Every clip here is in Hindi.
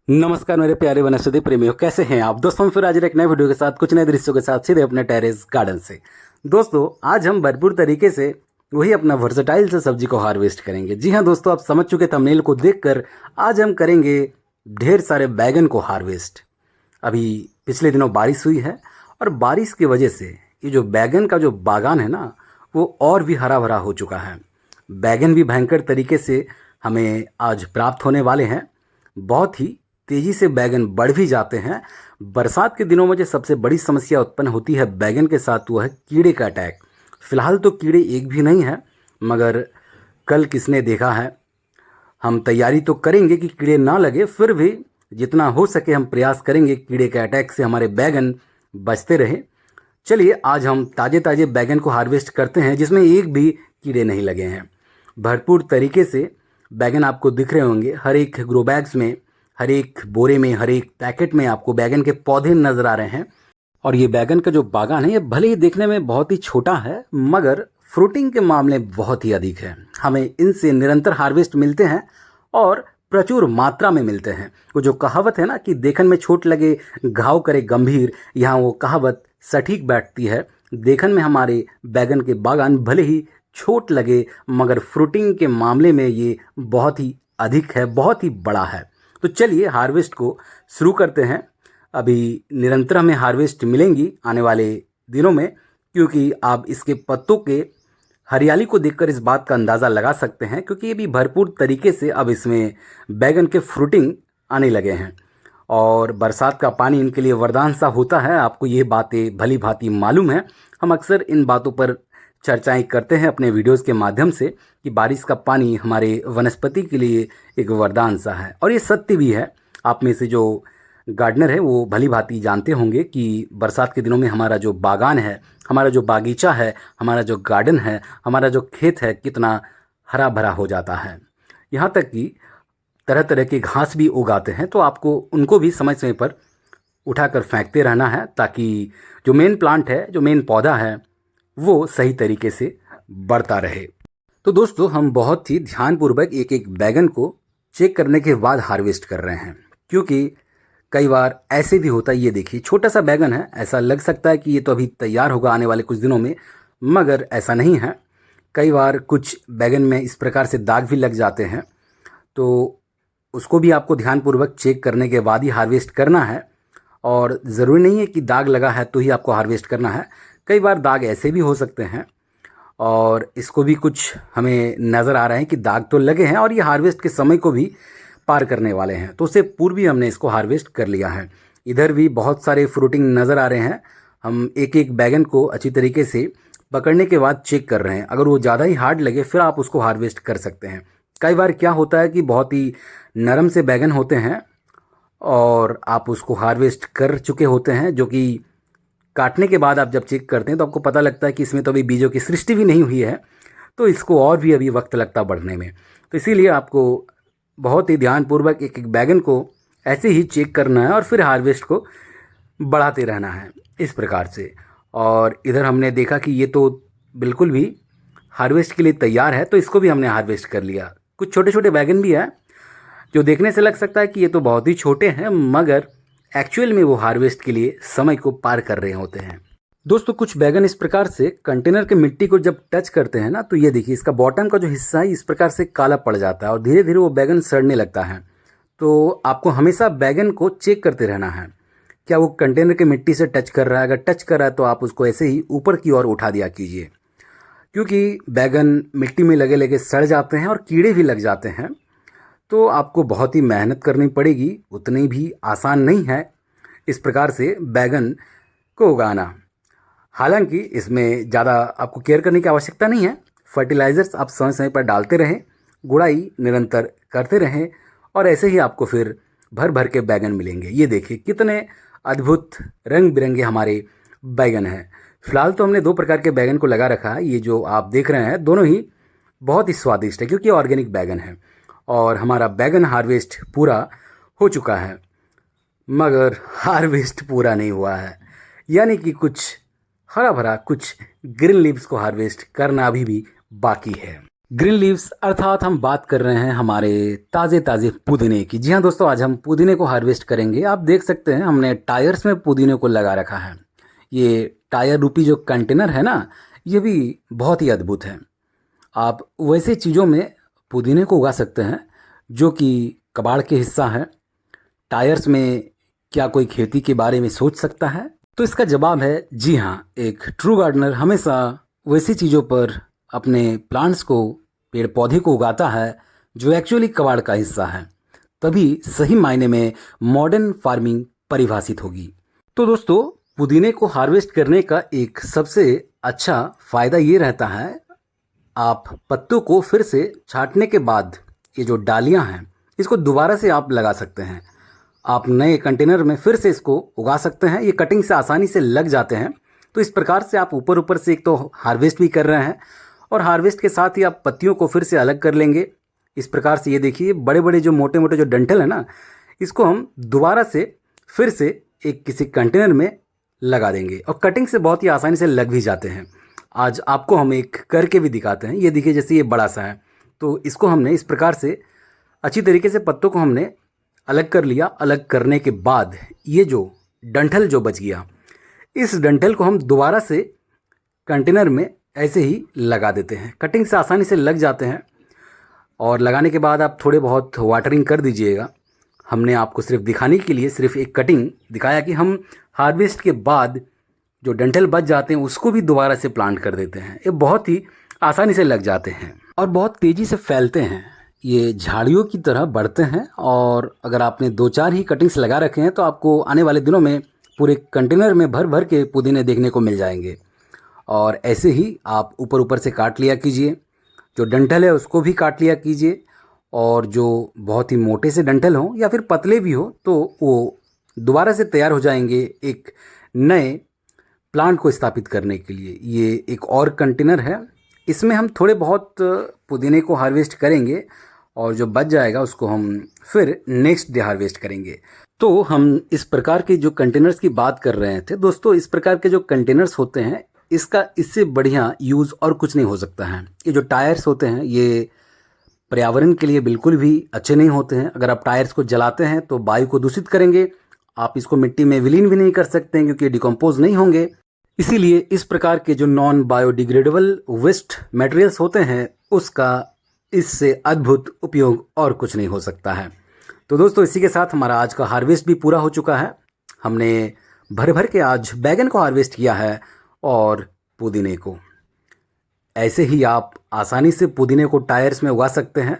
नमस्कार मेरे प्यारे वनस्पति प्रेमियों, कैसे हैं आप दोस्तों। फिर आज एक नए वीडियो के साथ कुछ नए दृश्यों के साथ सीधे अपने टेरेस गार्डन से। दोस्तों आज हम भरपूर तरीके से वही अपना वर्सेटाइल से सब्जी को हार्वेस्ट करेंगे। जी हाँ दोस्तों, आप समझ चुके थंबनेल को देखकर आज हम करेंगे ढेर सारे बैगन को हार्वेस्ट। अभी पिछले दिनों बारिश हुई है और बारिश की वजह से ये जो बैगन का जो बागान है ना, वो और भी हरा भरा हो चुका है। बैगन भी भयंकर तरीके से हमें आज प्राप्त होने वाले हैं। बहुत ही तेज़ी से बैगन बढ़ भी जाते हैं। बरसात के दिनों में जो सबसे बड़ी समस्या उत्पन्न होती है बैगन के साथ, वो है कीड़े का अटैक। फिलहाल तो कीड़े एक भी नहीं है, मगर कल किसने देखा है। हम तैयारी तो करेंगे कि कीड़े ना लगे, फिर भी जितना हो सके हम प्रयास करेंगे कीड़े के अटैक से हमारे बैगन बचते रहे। चलिए आज हम ताज़े ताज़े बैगन को हार्वेस्ट करते हैं जिसमें एक भी कीड़े नहीं लगे हैं। भरपूर तरीके से बैगन आपको दिख रहे होंगे। हर एक ग्रो बैग्स में, हर एक बोरे में, हर एक पैकेट में आपको बैगन के पौधे नजर आ रहे हैं। और ये बैगन का जो बागान है, ये भले ही देखने में बहुत ही छोटा है, मगर फ्रूटिंग के मामले बहुत ही अधिक है। हमें इनसे निरंतर हार्वेस्ट मिलते हैं और प्रचुर मात्रा में मिलते हैं। वो जो कहावत है ना कि देखन में छोट लगे घाव करे गंभीर, यहाँ वो कहावत सटीक बैठती है। देखन में हमारे बैगन के बागान भले ही छोट लगे, मगर फ्रूटिंग के मामले में ये बहुत ही अधिक है, बहुत ही बड़ा है। तो चलिए हार्वेस्ट को शुरू करते हैं। अभी निरंतर हमें हार्वेस्ट मिलेंगी आने वाले दिनों में, क्योंकि आप इसके पत्तों के हरियाली को देखकर इस बात का अंदाज़ा लगा सकते हैं, क्योंकि ये भी भरपूर तरीके से अब इसमें बैगन के फ्रूटिंग आने लगे हैं। और बरसात का पानी इनके लिए वरदान सा होता है। आपको ये बातें भली भांति मालूम है। हम अक्सर इन बातों पर चर्चाएं करते हैं अपने वीडियोस के माध्यम से कि बारिश का पानी हमारे वनस्पति के लिए एक वरदान सा है, और ये सत्य भी है। आप में से जो गार्डनर है वो भली भांति जानते होंगे कि बरसात के दिनों में हमारा जो बागान है, हमारा जो बागीचा है, हमारा जो गार्डन है, हमारा जो खेत है, कितना हरा भरा हो जाता है। यहाँ तक कि तरह तरह के घास भी उगाते हैं, तो आपको उनको भी समय समय पर उठाकर फेंकते रहना है, ताकि जो मेन प्लांट है, जो मेन पौधा है, वो सही तरीके से बढ़ता रहे। तो दोस्तों हम बहुत ही ध्यानपूर्वक एक एक बैगन को चेक करने के बाद हार्वेस्ट कर रहे हैं, क्योंकि कई बार ऐसे भी होता है। ये देखिए छोटा सा बैगन है, ऐसा लग सकता है कि ये तो अभी तैयार होगा आने वाले कुछ दिनों में, मगर ऐसा नहीं है। कई बार कुछ बैगन में इस प्रकार से दाग भी लग जाते हैं, तो उसको भी आपको ध्यानपूर्वक चेक करने के बाद ही हार्वेस्ट करना है। और ज़रूरी नहीं है कि दाग लगा है तो ही आपको हार्वेस्ट करना है। कई बार दाग ऐसे भी हो सकते हैं, और इसको भी कुछ हमें नज़र आ रहे हैं कि दाग तो लगे हैं और ये हार्वेस्ट के समय को भी पार करने वाले हैं, तो उससे पूर्व ही हमने इसको हार्वेस्ट कर लिया है। इधर भी बहुत सारे फ्रूटिंग नज़र आ रहे हैं। हम एक एक बैगन को अच्छी तरीके से पकड़ने के बाद चेक कर रहे हैं। अगर वो ज़्यादा ही हार्ड लगे फिर आप उसको हार्वेस्ट कर सकते हैं। कई बार क्या होता है कि बहुत ही नरम से बैगन होते हैं और आप उसको हार्वेस्ट कर चुके होते हैं, जो कि काटने के बाद आप जब चेक करते हैं तो आपको पता लगता है कि इसमें तो अभी बीजों की सृष्टि भी नहीं हुई है, तो इसको और भी अभी वक्त लगता बढ़ने में। तो इसीलिए आपको बहुत ही ध्यानपूर्वक एक एक बैगन को ऐसे ही चेक करना है और फिर हार्वेस्ट को बढ़ाते रहना है इस प्रकार से। और इधर हमने देखा कि ये तो बिल्कुल भी हार्वेस्ट के लिए तैयार है, तो इसको भी हमने हार्वेस्ट कर लिया। कुछ छोटे छोटे बैगन भी हैं जो देखने से लग सकता है कि ये तो बहुत ही छोटे हैं, मगर एक्चुअल में वो हार्वेस्ट के लिए समय को पार कर रहे होते हैं। दोस्तों कुछ बैगन इस प्रकार से कंटेनर के मिट्टी को जब टच करते हैं ना, तो ये देखिए इसका बॉटम का जो हिस्सा है इस प्रकार से काला पड़ जाता है और धीरे धीरे वो बैगन सड़ने लगता है। तो आपको हमेशा बैगन को चेक करते रहना है, क्या वो कंटेनर के मिट्टी से टच कर रहा है। अगर टच कर रहा है तो आप उसको ऐसे ही ऊपर की ओर उठा दिया कीजिए, क्योंकि बैगन मिट्टी में लगे लगे सड़ जाते हैं और कीड़े भी लग जाते हैं। तो आपको बहुत ही मेहनत करनी पड़ेगी, उतनी भी आसान नहीं है इस प्रकार से बैगन को उगाना। हालांकि इसमें ज़्यादा आपको केयर करने की आवश्यकता नहीं है। फर्टिलाइज़र्स आप समय समय पर डालते रहें, गुड़ाई निरंतर करते रहें, और ऐसे ही आपको फिर भर भर के बैगन मिलेंगे। ये देखिए कितने अद्भुत रंग बिरंगे हमारे बैगन हैं। फिलहाल तो हमने दो प्रकार के बैगन को लगा रखा है। ये जो आप देख रहे हैं दोनों ही बहुत ही स्वादिष्ट है, क्योंकि ऑर्गेनिक बैगन है। और हमारा बैगन हार्वेस्ट पूरा हो चुका है, मगर हार्वेस्ट पूरा नहीं हुआ है, यानी कि कुछ हरा भरा, कुछ ग्रीन लीव्स को हार्वेस्ट करना अभी भी बाकी है। ग्रीन लीव्स अर्थात हम बात कर रहे हैं हमारे ताज़े ताज़े पुदीने की। जी हाँ दोस्तों, आज हम पुदीने को हार्वेस्ट करेंगे। आप देख सकते हैं हमने टायर्स में पुदीने को लगा रखा है। ये टायर रूपी जो कंटेनर है ना, ये भी बहुत ही अद्भुत है। आप वैसे चीज़ों में पुदीने को उगा सकते हैं जो कि कबाड़ के हिस्सा है। टायर्स में क्या कोई खेती के बारे में सोच सकता है? तो इसका जवाब है जी हाँ। एक ट्रू गार्डनर हमेशा वैसी चीज़ों पर अपने प्लांट्स को, पेड़ पौधे को उगाता है जो एक्चुअली कबाड़ का हिस्सा है, तभी सही मायने में मॉडर्न फार्मिंग परिभाषित होगी। तो दोस्तों, पुदीने को हार्वेस्ट करने का एक सबसे अच्छा फ़ायदा ये रहता है, आप पत्तों को फिर से छांटने के बाद ये जो डालियां हैं इसको दोबारा से आप लगा सकते हैं। आप नए कंटेनर में फिर से इसको उगा सकते हैं। ये कटिंग से आसानी से लग जाते हैं। तो इस प्रकार से आप ऊपर ऊपर से एक तो हार्वेस्ट भी कर रहे हैं और हार्वेस्ट के साथ ही आप पत्तियों को फिर से अलग कर लेंगे। इस प्रकार से ये देखिए, बड़े बड़े जो मोटे मोटे जो डंठल है ना, इसको हम दोबारा से फिर से एक किसी कंटेनर में लगा देंगे और कटिंग से बहुत ही आसानी से लग भी जाते हैं। आज आपको हम एक करके भी दिखाते हैं। ये देखिए, जैसे ये बड़ा सा है तो इसको हमने इस प्रकार से अच्छी तरीके से पत्तों को हमने अलग कर लिया। अलग करने के बाद ये जो डंठल जो बच गया, इस डंठल को हम दोबारा से कंटेनर में ऐसे ही लगा देते हैं। कटिंग से आसानी से लग जाते हैं और लगाने के बाद आप थोड़े बहुत वाटरिंग कर दीजिएगा। हमने आपको सिर्फ दिखाने के लिए सिर्फ एक कटिंग दिखाया कि हम हार्वेस्ट के बाद जो डंठल बच जाते हैं उसको भी दोबारा से प्लांट कर देते हैं। ये बहुत ही आसानी से लग जाते हैं और बहुत तेज़ी से फैलते हैं। ये झाड़ियों की तरह बढ़ते हैं और अगर आपने 2-4 ही कटिंग्स लगा रखे हैं तो आपको आने वाले दिनों में पूरे कंटेनर में भर भर के पुदीने देखने को मिल जाएंगे। और ऐसे ही आप ऊपर ऊपर से काट लिया कीजिए। जो डंठल है उसको भी काट लिया कीजिए और जो बहुत ही मोटे से डंठल हों या फिर पतले भी हो तो वो दोबारा से तैयार हो जाएंगे एक नए प्लांट को स्थापित करने के लिए। ये एक और कंटेनर है, इसमें हम थोड़े बहुत पुदीने को हार्वेस्ट करेंगे और जो बच जाएगा उसको हम फिर नेक्स्ट डे हार्वेस्ट करेंगे। तो हम इस प्रकार के जो कंटेनर्स की बात कर रहे थे दोस्तों, इस प्रकार के जो कंटेनर्स होते हैं इसका इससे बढ़िया यूज़ और कुछ नहीं हो सकता है। ये जो टायर्स होते हैं ये पर्यावरण के लिए बिल्कुल भी अच्छे नहीं होते हैं। अगर आप टायर्स को जलाते हैं तो वायु को दूषित करेंगे। आप इसको मिट्टी में विलीन भी नहीं कर सकते हैं क्योंकि डिकम्पोज नहीं होंगे। इसीलिए इस प्रकार के जो नॉन बायोडिग्रेडेबल वेस्ट मटेरियल्स होते हैं उसका इससे अद्भुत उपयोग और कुछ नहीं हो सकता है। तो दोस्तों, इसी के साथ हमारा आज का हार्वेस्ट भी पूरा हो चुका है। हमने भर भर के आज बैगन को हार्वेस्ट किया है और पुदीने को। ऐसे ही आप आसानी से पुदीने को टायर्स में उगा सकते हैं,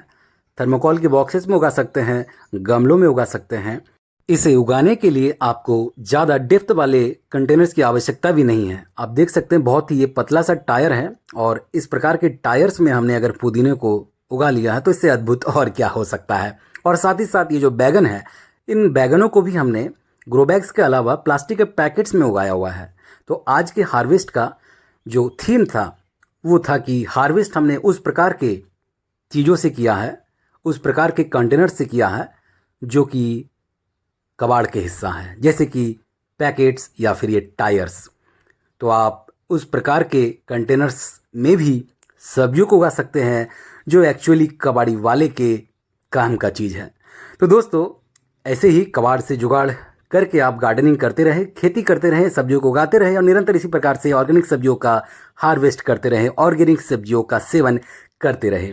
थर्मोकोल के बॉक्सेस में उगा सकते हैं, गमलों में उगा सकते हैं। इसे उगाने के लिए आपको ज़्यादा डेप्थ वाले कंटेनर्स की आवश्यकता भी नहीं है। आप देख सकते हैं बहुत ही ये पतला सा टायर है और इस प्रकार के टायर्स में हमने अगर पुदीने को उगा लिया है तो इससे अद्भुत और क्या हो सकता है। और साथ ही साथ ये जो बैगन है, इन बैगनों को भी हमने ग्रो बैग्स के अलावा प्लास्टिक के पैकेट्स में उगाया हुआ है। तो आज के हार्वेस्ट का जो थीम था वो था कि हार्वेस्ट हमने उस प्रकार के चीज़ों से किया है, उस प्रकार के कंटेनर से किया है जो कि कबाड़ के हिस्सा है, जैसे कि पैकेट्स या फिर ये टायर्स। तो आप उस प्रकार के कंटेनर्स में भी सब्जियों को उगा सकते हैं जो एक्चुअली कबाड़ी वाले के काम का चीज़ है। तो दोस्तों, ऐसे ही कबाड़ से जुगाड़ करके आप गार्डनिंग करते रहे, खेती करते रहे, सब्जियों को उगाते रहे और निरंतर इसी प्रकार से ऑर्गेनिक सब्जियों का हार्वेस्ट करते रहे, ऑर्गेनिक सब्जियों का सेवन करते रहे।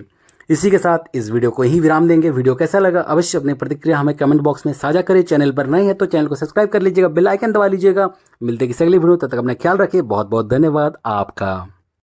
इसी के साथ इस वीडियो को यहीं विराम देंगे। वीडियो कैसा लगा अवश्य अपनी प्रतिक्रिया हमें कमेंट बॉक्स में साझा करें। चैनल पर नए हैं तो चैनल को सब्सक्राइब कर लीजिएगा, बेल आइकन दबा लीजिएगा। मिलते किसी अगली वीडियो, तब तक अपना ख्याल रखिए। बहुत बहुत धन्यवाद आपका।